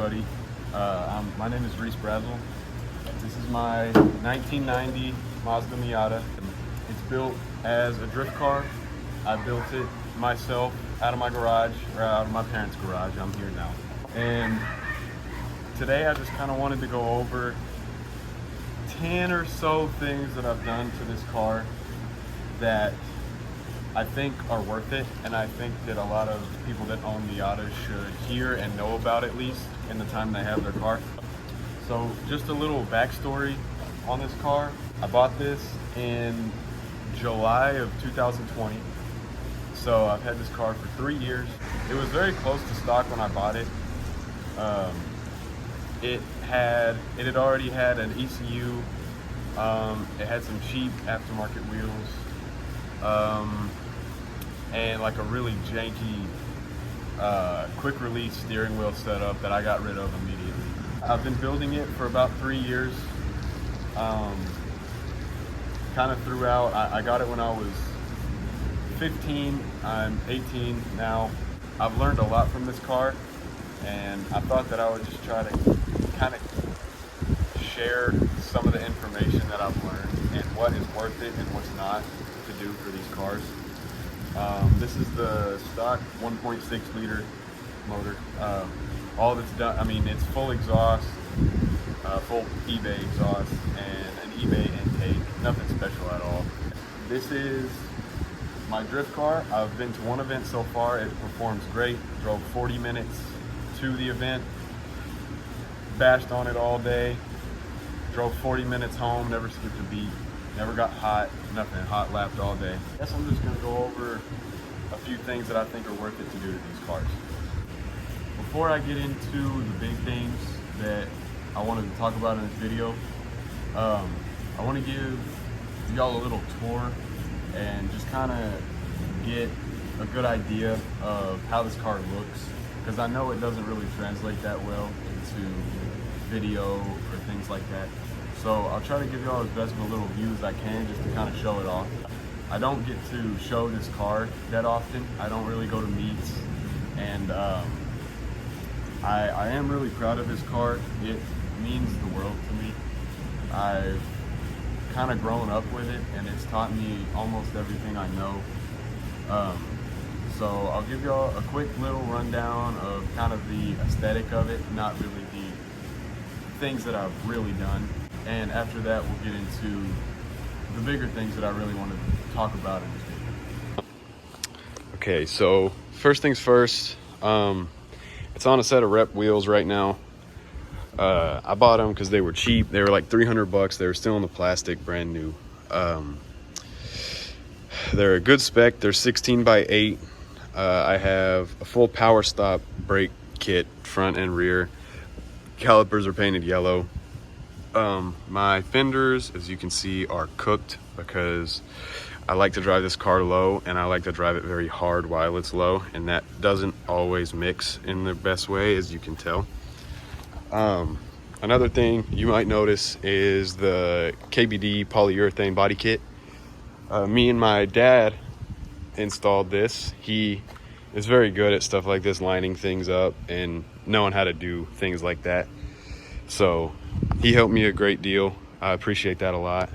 everybody. My name is Reese Brazel. This is my 1990 Mazda Miata. It's built as a drift car. I built it myself out of my garage, or out of my parents' garage. I'm here now. And today I just kind of wanted to go over 10 or so things that I've done to this car that I think are worth it, and I think that a lot of people that own Miatas should hear and know about, at least in the time they have their car. So just a little backstory on this car. I bought this in July of 2020. So I've had this car for 3 years. It was very close to stock when I bought it. It had already had an ECU. It had some cheap aftermarket wheels. And like a really janky quick release steering wheel setup that I got rid of immediately. I've been building it for about 3 years. Kind of throughout, I got it when I was 15, I'm 18 now. I've learned a lot from this car, and I thought that I would just try to kind of share some of the information that I've learned and what is worth it and what's not to do for these cars. This is the stock 1.6 liter motor. All that's done, I mean, it's full exhaust, full eBay exhaust, and an eBay intake, nothing special at all. This is my drift car. I've been to one event so far. It performs great. Drove 40 minutes to the event, bashed on it all day, drove 40 minutes home, never skipped a beat, never got hot, nothing, hot lapped all day. I guess I'm just gonna go over a few things that I think are worth it to do to these cars. Before I get into the big things that I wanted to talk about in this video, I want to give y'all a little tour and just kind of get a good idea of how this car looks, because I know it doesn't really translate that well into video or things like that. So I'll try to give y'all as best of a little view as I can, just to kind of show it off. I don't get to show this car that often. I don't really go to meets, and I am really proud of this car. It means the world to me. I've kind of grown up with it, and it's taught me almost everything I know. So I'll give y'all a quick little rundown of kind of the aesthetic of it, not really the things that I've really done. And after that, we'll get into the bigger things that I really want to talk about in this video. Okay, so first things first, it's on a set of rep wheels right now. I bought them because they were cheap. They were like 300 bucks. They were still in the plastic, brand new. They're a good spec. They're 16 by 8. I have a full power stop brake kit, front and rear. Calipers are painted yellow. My fenders, as you can see, are cooked because I like to drive this car low, and I like to drive it very hard while it's low, and that doesn't always mix in the best way, as you can tell. Another thing you might notice is the KBD polyurethane body kit. Me and my dad installed this. He is very good at stuff like this, lining things up and knowing how to do things like that. So he helped me a great deal. I appreciate that a lot.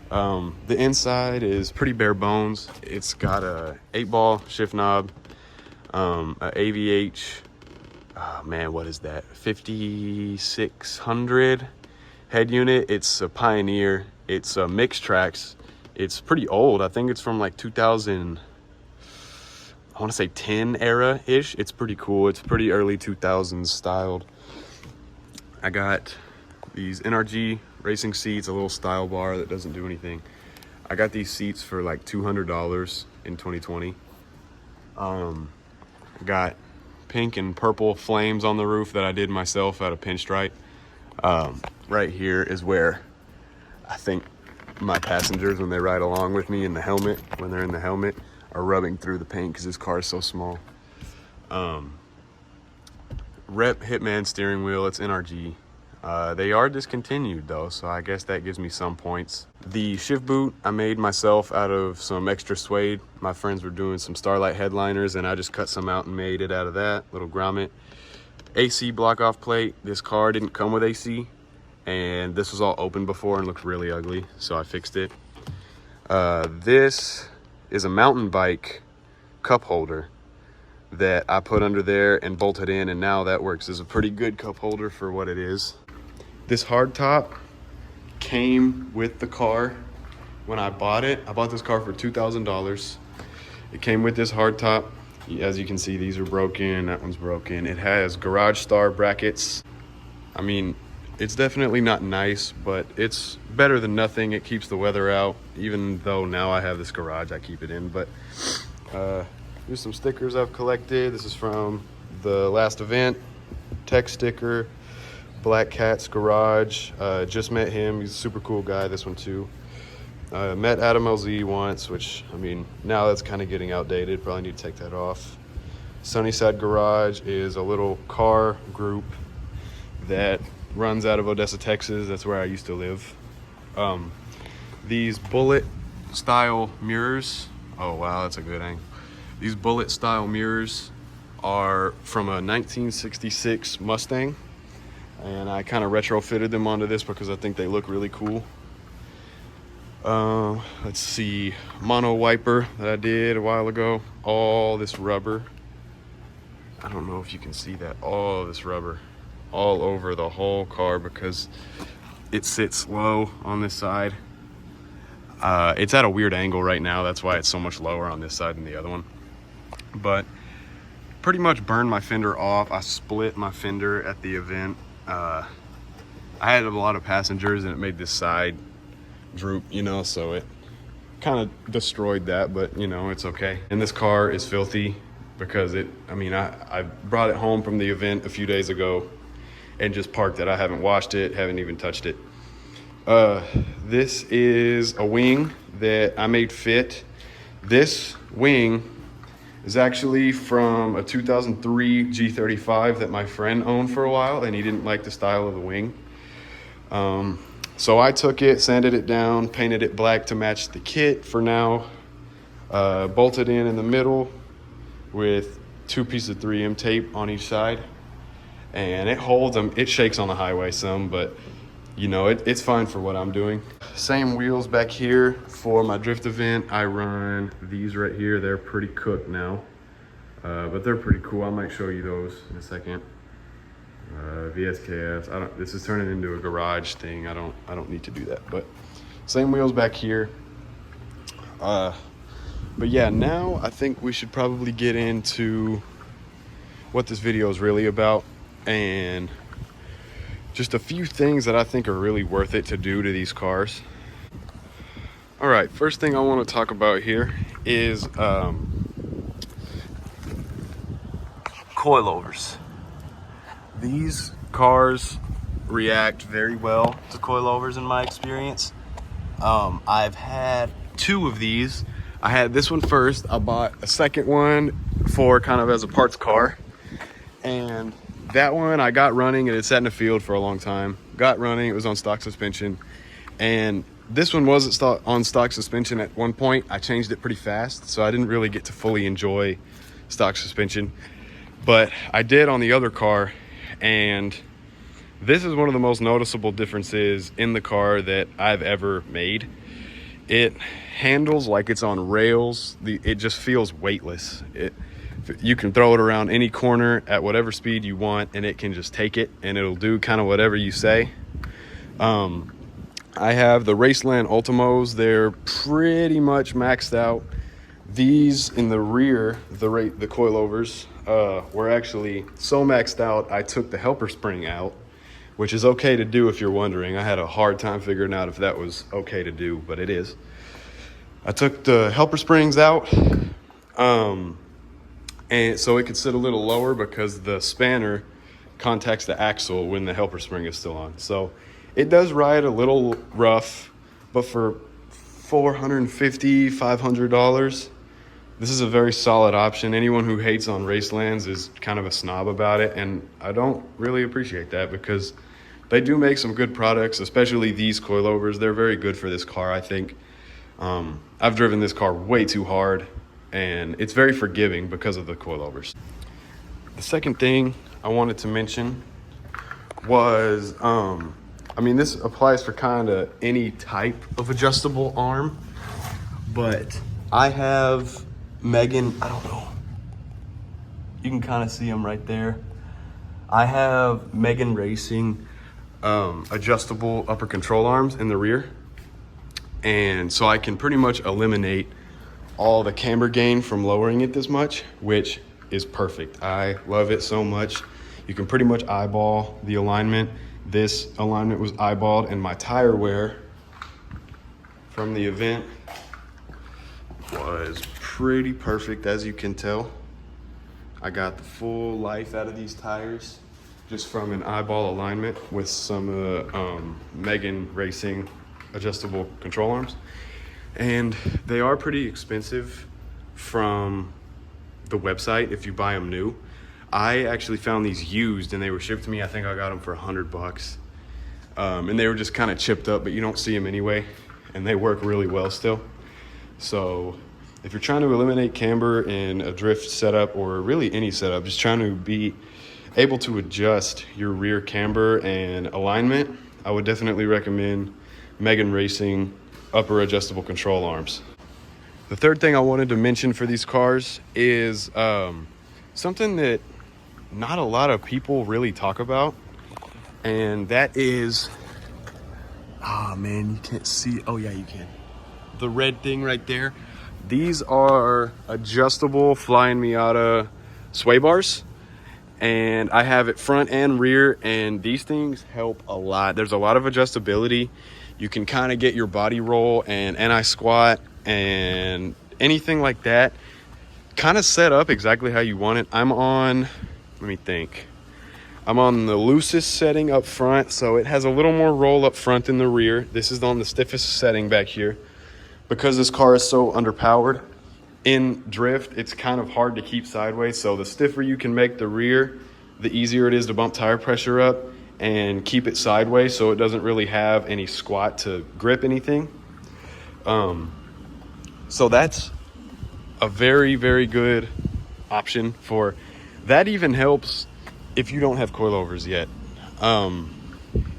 The inside is pretty bare bones. It's got a 8-ball shift knob, a AVH, oh man, what is that? 5600 head unit. It's a Pioneer. It's a mixed tracks. It's pretty old. I think it's from like 2000, I want to say 10 era-ish. It's pretty cool. It's pretty early 2000s styled. I got these NRG racing seats, a little style bar that doesn't do anything. I got these seats for like $200 in 2020. Got pink and purple flames on the roof that I did myself out of pinstripe. Right here is where I think my passengers, when they ride along with me in the helmet, when they're in the helmet, are rubbing through the paint because this car is so small. Rep Hitman steering wheel, it's NRG. They are discontinued though, so I guess that gives me some points. The shift boot I made myself out of some extra suede. My friends were doing some Starlight headliners and I just cut some out and made it out of that, little grommet. AC block off plate. This car didn't come with AC, and this was all open before and looked really ugly, so I fixed it. This is a mountain bike cup holder that I put under there and bolted in, and now that works as a pretty good cup holder for what it is. This hardtop came with the car when I bought it. I bought this car for $2,000. It came with this hardtop. As you can see, these are broken, that one's broken. It has garage star brackets. I mean, it's definitely not nice, but it's better than nothing. It keeps the weather out, even though now I have this garage I keep it in. But here's some stickers I've collected. This is from the last event. Tech sticker, Black Cat's garage. Just met him, he's a super cool guy. This one too. Met Adam LZ once, which, I mean, now that's kind of getting outdated. Probably need to take that off. Sunnyside Garage is a little car group that runs out of Odessa, Texas. That's where I used to live. These bullet style mirrors. Oh, wow, that's a good angle. These bullet style mirrors are from a 1966 Mustang. And I kind of retrofitted them onto this because I think they look really cool. Let's see, mono wiper that I did a while ago. All this rubber. I don't know if you can see that. All this rubber all over the whole car because it sits low on this side. It's at a weird angle right now. That's why it's so much lower on this side than the other one. But pretty much burned my fender off. I split my fender at the event. I had a lot of passengers and it made this side droop, you know, so it kind of destroyed that, but you know, it's okay. And this car is filthy because I brought it home from the event a few days ago and just parked it. I haven't washed it, haven't even touched it. This is a wing that I made fit. This wing is actually from a 2003 G35 that my friend owned for a while, and he didn't like the style of the wing. So I took it, sanded it down, painted it black to match the kit for now, bolted in the middle with 2 pieces of 3M tape on each side, and it holds them. It shakes on the highway some, but you know, it's fine for what I'm doing. Same wheels back here for my drift event. I run these right here. They're pretty cooked now, but they're pretty cool. I might show you those in a second. VSKFs. This is turning into a garage thing. I don't need to do that, but same wheels back here. But yeah, now I think we should probably get into what this video is really about and just a few things that I think are really worth it to do to these cars. All right, first thing I want to talk about here is coilovers. These cars react very well to coilovers in my experience. I've had 2 of these. I had this one first. I bought a second one for kind of as a parts car. And that one I got running, and it sat in the field for a long time. Got running, it was on stock suspension. And this one wasn't on stock suspension at one point. I changed it pretty fast, so I didn't really get to fully enjoy stock suspension. But I did on the other car. And this is one of the most noticeable differences in the car that I've ever made. It handles like it's on rails. It just feels weightless. You can throw it around any corner at whatever speed you want, and it can just take it, and it'll do kind of whatever you say. I have the Raceland Ultimos. They're pretty much maxed out. These in the rear, the coilovers, were actually so maxed out, I took the helper spring out, which is okay to do if you're wondering. I had a hard time figuring out if that was okay to do, but it is. I took the helper springs out, and so it could sit a little lower because the spanner contacts the axle when the helper spring is still on. So it does ride a little rough, but for $450, $500, this is a very solid option. Anyone who hates on Racelands is kind of a snob about it, and I don't really appreciate that because they do make some good products, especially these coilovers. They're very good for this car, I think. I've driven this car way too hard, and it's very forgiving because of the coilovers. The second thing I wanted to mention was, I mean, this applies for kind of any type of adjustable arm, but I have Megan, I don't know, you can kind of see them right there. I have Megan Racing adjustable upper control arms in the rear. And so I can pretty much eliminate all the camber gain from lowering it this much, which is perfect. I love it so much. You can pretty much eyeball the alignment. This alignment was eyeballed, and my tire wear from the event was pretty perfect, as you can tell. I got the full life out of these tires just from an eyeball alignment with some Megan Racing adjustable control arms. And they are pretty expensive from the website if you buy them new. I actually found these used and they were shipped to me. I think I got them for $100. And they were just kind of chipped up, but you don't see them anyway. And they work really well still. So if you're trying to eliminate camber in a drift setup or really any setup, just trying to be able to adjust your rear camber and alignment, I would definitely recommend Megan Racing upper adjustable control arms. The third thing I wanted to mention for these cars is something that not a lot of people really talk about, and that is, man, you can't see, oh yeah, you can. The red thing right there. These are adjustable Flying Miata sway bars, and I have it front and rear, and these things help a lot. There's a lot of adjustability. You can kind of get your body roll and anti-squat and anything like that kind of set up exactly how you want it. I'm on, let me think. I'm on the loosest setting up front, so it has a little more roll up front than the rear. This is on the stiffest setting back here. Because this car is so underpowered, in drift, it's kind of hard to keep sideways. So the stiffer you can make the rear, the easier it is to bump tire pressure up and keep it sideways so it doesn't really have any squat to grip anything. So that's a very, very good option for that. Even helps if you don't have coilovers yet.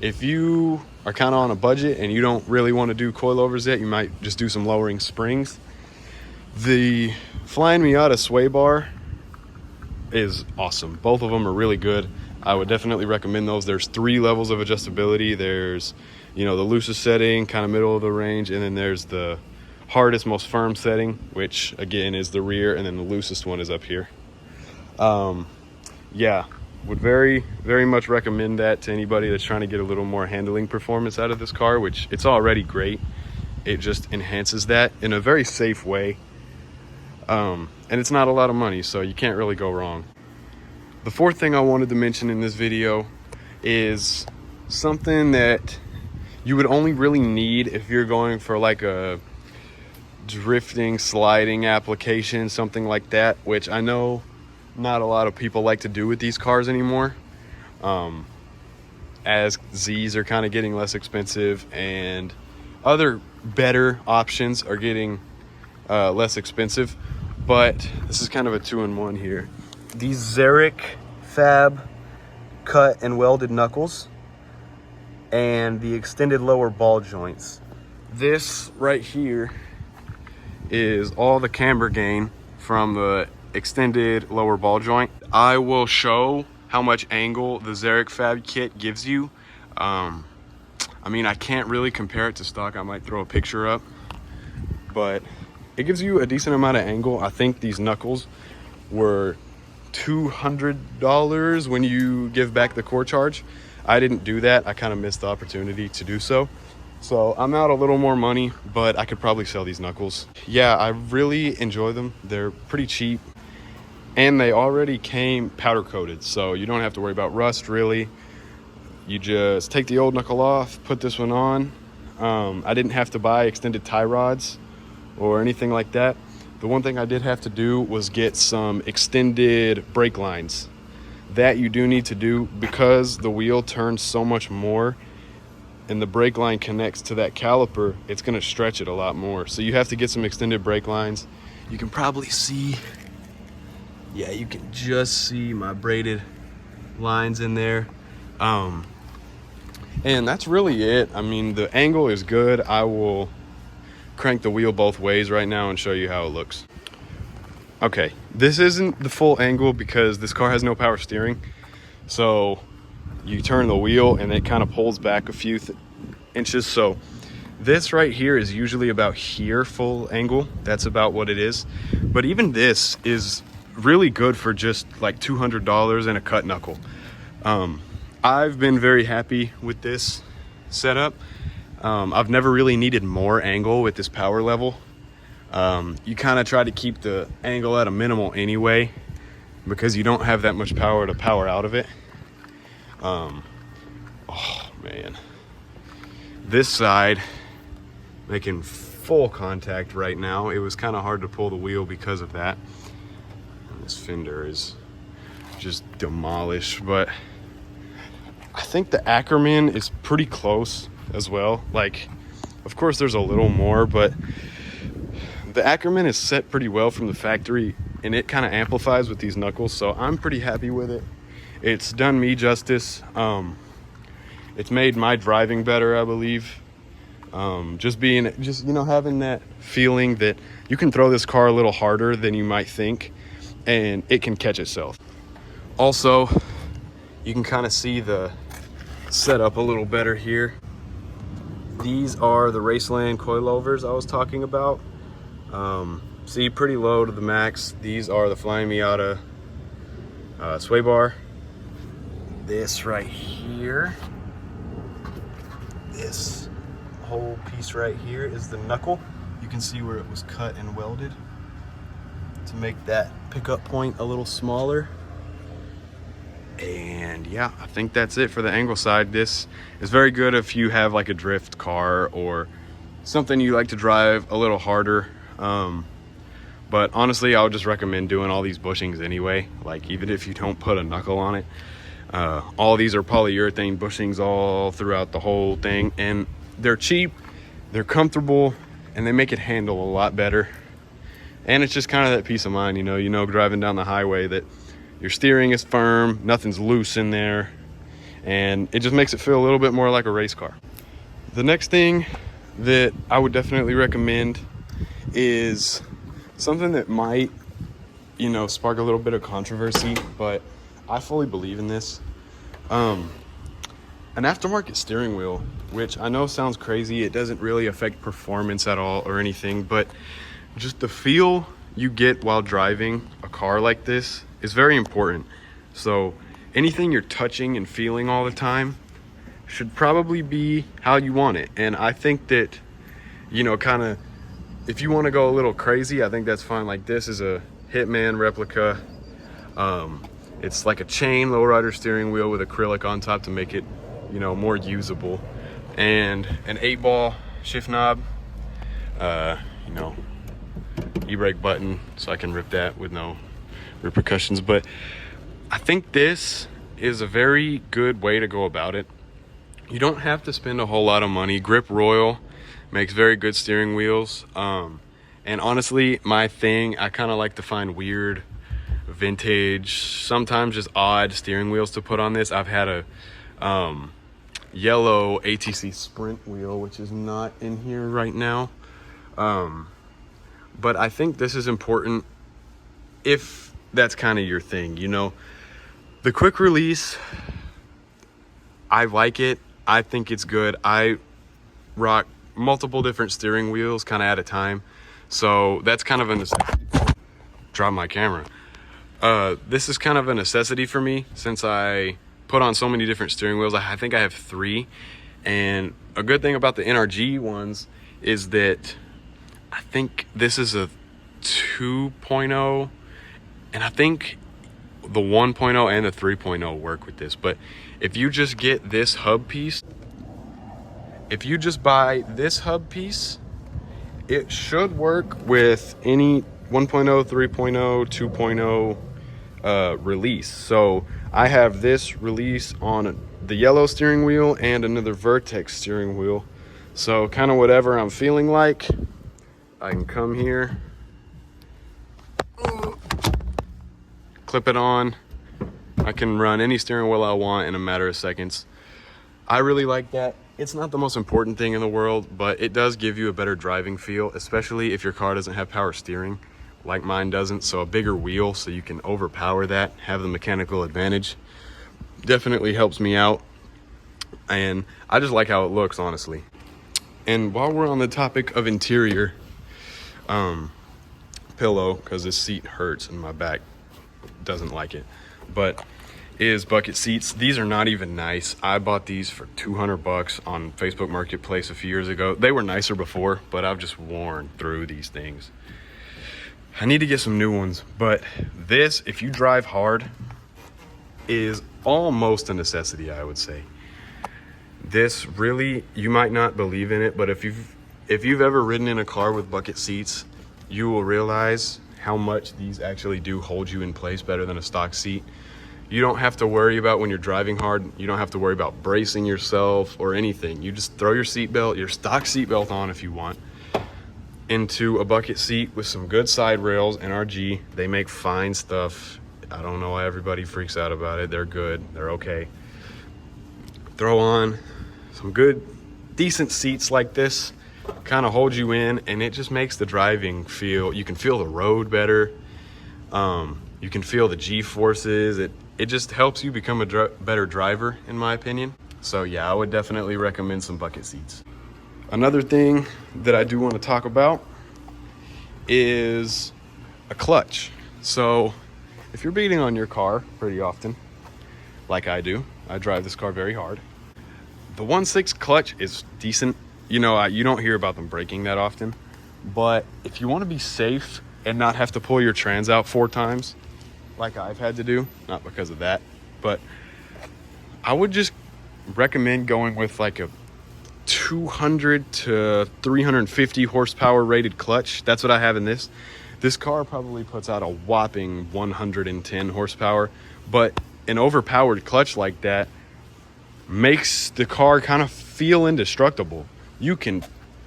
If you are kind of on a budget and you don't really want to do coilovers yet, you might just do some lowering springs. The Flying Miata sway bar is awesome. Both of them are really good. I would definitely recommend those. There's 3 levels of adjustability. There's, you know, the loosest setting, kind of middle of the range, and then there's the hardest, most firm setting, which again is the rear, and then the loosest one is up here. Yeah, would very, very much recommend that to anybody that's trying to get a little more handling performance out of this car, which it's already great. It just enhances that in a very safe way. And it's not a lot of money, so you can't really go wrong. The fourth thing I wanted to mention in this video is something that you would only really need if you're going for like a drifting, sliding application, something like that, which I know not a lot of people like to do with these cars anymore, as Z's are kind of getting less expensive and other better options are getting less expensive. But this is kind of a 2-in-1 here. These Zarek Fab cut and welded knuckles and the extended lower ball joints. This right here is all the camber gain from the extended lower ball joint. I will show how much angle the Zarek Fab kit gives you. I mean, I can't really compare it to stock. I might throw a picture up, but it gives you a decent amount of angle. I think these knuckles were $200 when you give back the core charge. I didn't do that. I kind of missed the opportunity to do so. So I'm out a little more money, but I could probably sell these knuckles. Yeah, I really enjoy them. They're pretty cheap and they already came powder coated, so you don't have to worry about rust really. You just take the old knuckle off, put this one on. I didn't have to buy extended tie rods or anything like that. The one thing I did have to do was get some extended brake lines. That you do need to do because the wheel turns so much more and the brake line connects to that caliper, it's gonna stretch it a lot more. So you have to get some extended brake lines. You can probably see, yeah, you can just see my braided lines in there. And that's really it. I mean, the angle is good. I will crank the wheel both ways right now and show you how it looks. Okay, this isn't the full angle because this car has no power steering. So you turn the wheel and it kind of pulls back a few inches. So this right here is usually about here full angle. That's about what it is. But even this is really good for just like $200 and a cut knuckle. I've been very happy with this setup. I've never really needed more angle with this power level. You kind of try to keep the angle at a minimal anyway, because you don't have that much power to power out of it. Oh man, this side making full contact right now. It was kind of hard to pull the wheel because of that. And this fender is just demolished, but I think the Ackerman is pretty close as well. Like, of course there's a little more, but the Ackerman is set pretty well from the factory, and it kind of amplifies with these knuckles, so I'm pretty happy with it. It's done me justice. It's made my driving better, I believe. Just you know, having that feeling that you can throw this car a little harder than you might think, and it can catch itself. Also, you can kind of see the setup a little better here. These are the Raceland coilovers I was talking about. See, pretty low to the max. These are the Flying Miata sway bar. This right here, this whole piece right here is the knuckle. You can see where it was cut and welded to make that pickup point a little smaller. And yeah, I think that's it for the angle side. This is very good if you have like a drift car or something you like to drive a little harder. But honestly, I would just recommend doing all these bushings anyway. Like, even if you don't put a knuckle on it, all these are polyurethane bushings all throughout the whole thing, and they're cheap, they're comfortable, and they make it handle a lot better. And it's just kind of that peace of mind, you know, driving down the highway, that your steering is firm, nothing's loose in there, and it just makes it feel a little bit more like a race car. The next thing that I would definitely recommend is something that might, you know, spark a little bit of controversy, but I fully believe in this. An aftermarket steering wheel, which I know sounds crazy. It doesn't really affect performance at all or anything, but just the feel you get while driving a car like this is very important. So anything you're touching and feeling all the time should probably be how you want it. And I think that, you know, kind of, if you want to go a little crazy, I think that's fine. Like, this is a Hitman replica. It's like a chain lowrider steering wheel with acrylic on top to make it, you know, more usable, and an 8-ball shift knob, you know, e-brake button, so I can rip that with no repercussions. But I think this is a very good way to go about it. You don't have to spend a whole lot of money. Grip Royal makes very good steering wheels, and honestly, my thing, I kind of like to find weird, vintage, sometimes just odd steering wheels to put on this. I've had a yellow ATC Sprint wheel, which is not in here right now, but I think this is important if that's kind of your thing. You know, the quick release, I like it. I think it's good. I rock multiple different steering wheels kind of at a time, so that's kind of a necessity. Drop my camera. This is kind of a necessity for me since I put on so many different steering wheels. I think I have 3, and a good thing about the NRG ones is that I think this is a 2.0, and I think the 1.0 and the 3.0 work with this. But if you just get this hub piece, if you just buy this hub piece, it should work with any 1.0, 3.0, 2.0 release. So I have this release on the yellow steering wheel and another Vertex steering wheel. So kind of whatever I'm feeling like, I can come here, clip it on, I can run any steering wheel I want in a matter of seconds. I really like that. It's not the most important thing in the world, but it does give you a better driving feel, especially if your car doesn't have power steering like mine doesn't. So a bigger wheel so you can overpower that, have the mechanical advantage, definitely helps me out. And I just like how it looks, honestly. And while we're on the topic of interior, pillow, because this seat hurts and my back doesn't like it, but is bucket seats. These are not even nice. I bought these for 200 bucks on Facebook Marketplace a few years ago. They were nicer before, but I've just worn through these things. I need to get some new ones, but this, if you drive hard, is almost a necessity, I would say. This really, you might not believe in it, but if you've ever ridden in a car with bucket seats, you will realize how much these actually do hold you in place better than a stock seat. You don't have to worry about when you're driving hard. You don't have to worry about bracing yourself or anything. You just throw your seatbelt, your stock seatbelt on if you want, into a bucket seat with some good side rails. NRG, they make fine stuff. I don't know why everybody freaks out about it. They're good, they're okay. Throw on some good, decent seats like this, kind of hold you in, and it just makes the driving feel, you can feel the road better. You can feel the G-forces. It just helps you become a better driver, in my opinion. So yeah, I would definitely recommend some bucket seats. Another thing that I do want to talk about is a clutch. So if you're beating on your car pretty often, like I do, I drive this car very hard. The 1.6 clutch is decent. You know, you don't hear about them breaking that often, but if you want to be safe and not have to pull your trans out 4 times, like I've had to do, not because of that, but I would just recommend going with like a 200 to 350 horsepower rated clutch. That's what I have in this. This car probably puts out a whopping 110 horsepower, but an overpowered clutch like that makes the car kind of feel indestructible. You can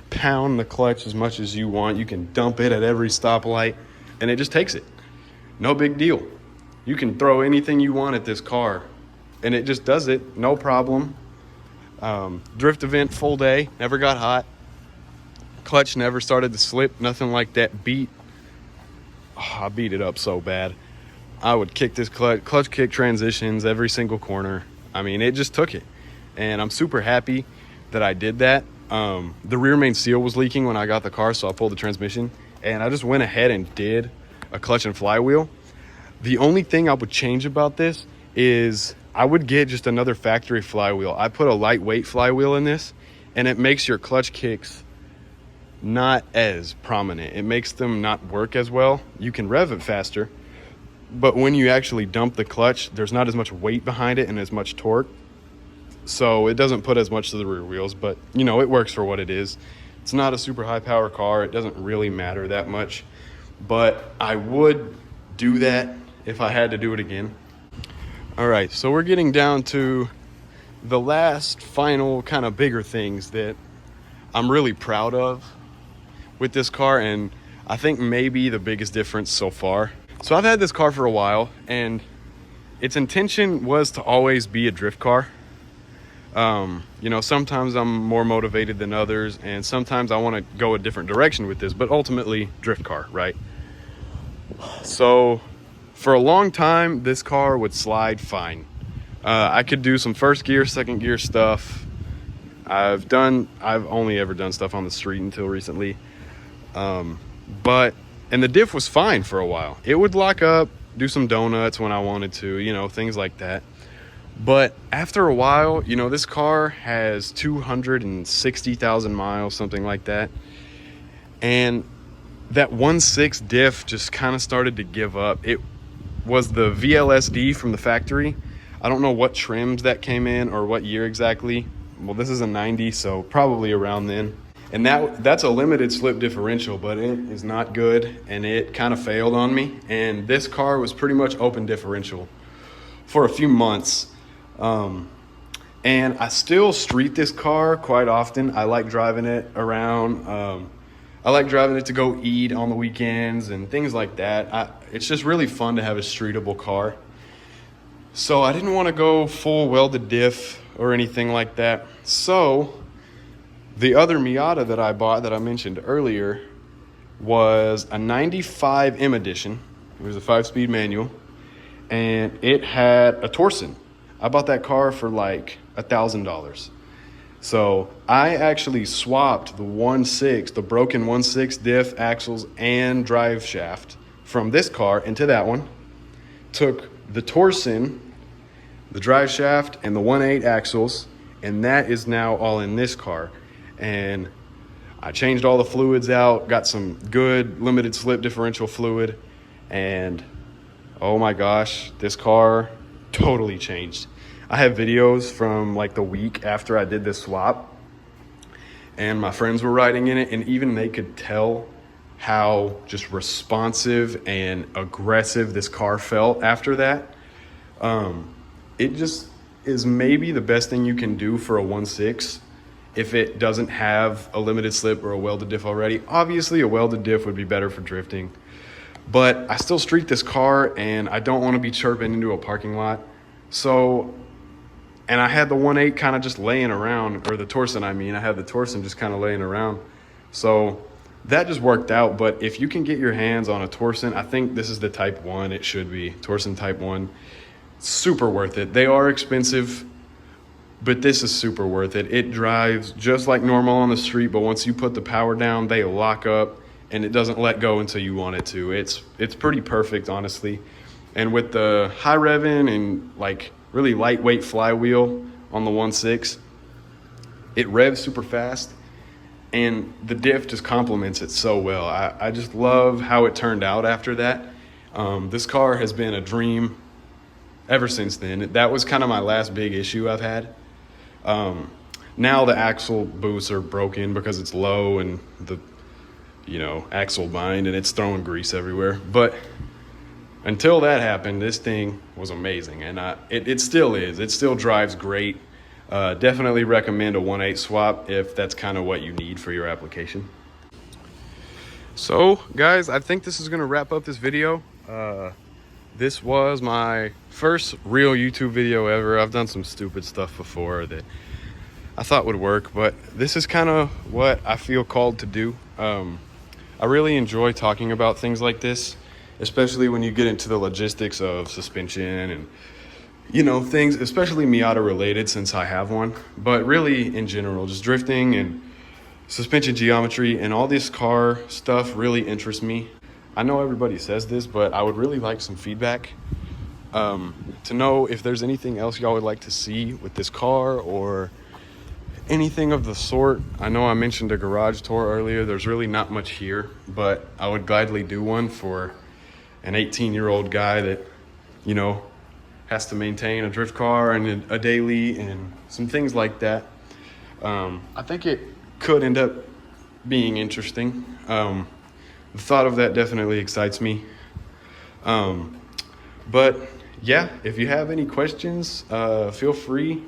pound the clutch as much as you want. You can dump it at every stoplight and it just takes it. No big deal. You can throw anything you want at this car and it just does it, no problem. Drift event full day, never got hot. Clutch never started to slip, nothing like that. I beat it up so bad. I would kick this clutch kick transitions every single corner. I mean, it just took it. And I'm super happy that I did that. The rear main seal was leaking when I got the car, so I pulled the transmission and I just went ahead and did a clutch and flywheel. The only thing I would change about this is I would get just another factory flywheel. I put a lightweight flywheel in this and it makes your clutch kicks not as prominent. It makes them not work as well. You can rev it faster, but when you actually dump the clutch, there's not as much weight behind it and as much torque. So it doesn't put as much to the rear wheels, but you know, it works for what it is. It's not a super high power car. It doesn't really matter that much, but I would do that if I had to do it again. All right, so we're getting down to the last final kind of bigger things that I'm really proud of with this car, and I think maybe the biggest difference so far. So I've had this car for a while and its intention was to always be a drift car. You know, sometimes I'm more motivated than others and sometimes I want to go a different direction with this, but ultimately drift car, right? So for a long time, this car would slide fine. I could do some first gear, second gear stuff. I've only ever done stuff on the street until recently. And the diff was fine for a while. It would lock up, do some donuts when I wanted to, you know, things like that. But after a while, you know, this car has 260,000 miles, something like that. And that 1.6 diff just kind of started to give up. It was the VLSD from the factory. I don't know what trims that came in or what year exactly. Well, this is a 90, so probably around then. And that's a limited slip differential, but it is not good and it kind of failed on me. And this car was pretty much open differential for a few months. And I still street this car quite often. I like driving it around. I like driving it to go eat on the weekends and things like that. It's just really fun to have a streetable car. So I didn't want to go full welded diff or anything like that. So the other Miata that I bought that I mentioned earlier was a 95 M edition. It was a 5-speed manual, and it had a Torsen. I bought that car for like $1,000. So I actually swapped the 1.6, the broken 1.6 diff, axles, and drive shaft from this car into that one. Took the Torsen, the drive shaft, and the 1.8 axles, and that is now all in this car. And I changed all the fluids out, got some good limited slip differential fluid, and oh my gosh, this car totally changed. I have videos from like the week after I did this swap, and my friends were riding in it, and even they could tell how just responsive and aggressive this car felt after that. It just is maybe the best thing you can do for a 1.6 if it doesn't have a limited slip or a welded diff already. Obviously, a welded diff would be better for drifting, but I still street this car, and I don't want to be chirping into a parking lot. So, and I had the 1.8 kind of just laying around, or the Torsen, I mean. I had the Torsen just kind of laying around. So that just worked out. But if you can get your hands on a Torsen, I think this is the Type 1. It should be Torsen Type 1. Super worth it. They are expensive, but this is super worth it. It drives just like normal on the street, but once you put the power down, they lock up, and it doesn't let go until you want it to. It's pretty perfect, honestly. And with the high revving and like really lightweight flywheel on the 1.6, it revs super fast, and the diff just complements it so well. I just love how it turned out after that. This car has been a dream ever since then. That was kind of my last big issue I've had. Now the axle boosts are broken because it's low and the, axle bind, and it's throwing grease everywhere. But until that happened, this thing was amazing, and it still is. It still drives great. Definitely recommend a 1.8 swap if that's kind of what you need for your application. So guys, I think this is gonna wrap up this video. This was my first real YouTube video ever. I've done some stupid stuff before that I thought would work, but this is kind of what I feel called to do. I really enjoy talking about things like this, especially when you get into the logistics of suspension and things, especially Miata related since I have one, but really in general, just drifting and suspension geometry and all this car stuff really interests me. I know everybody says this, but I would really like some feedback to know if there's anything else y'all would like to see with this car or anything of the sort. I know I mentioned a garage tour earlier. There's really not much here, but I would gladly do one for an 18-year-old guy that, has to maintain a drift car and a daily and some things like that. I think it could end up being interesting. The thought of that definitely excites me. But yeah, if you have any questions, feel free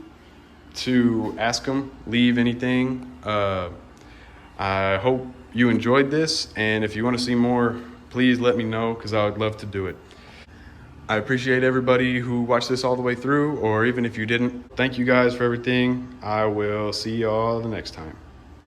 to ask them, leave anything. I hope you enjoyed this, and if you want to see more, please let me know, because I would love to do it. I appreciate everybody who watched this all the way through, or even if you didn't. Thank you guys for everything. I will see y'all the next time.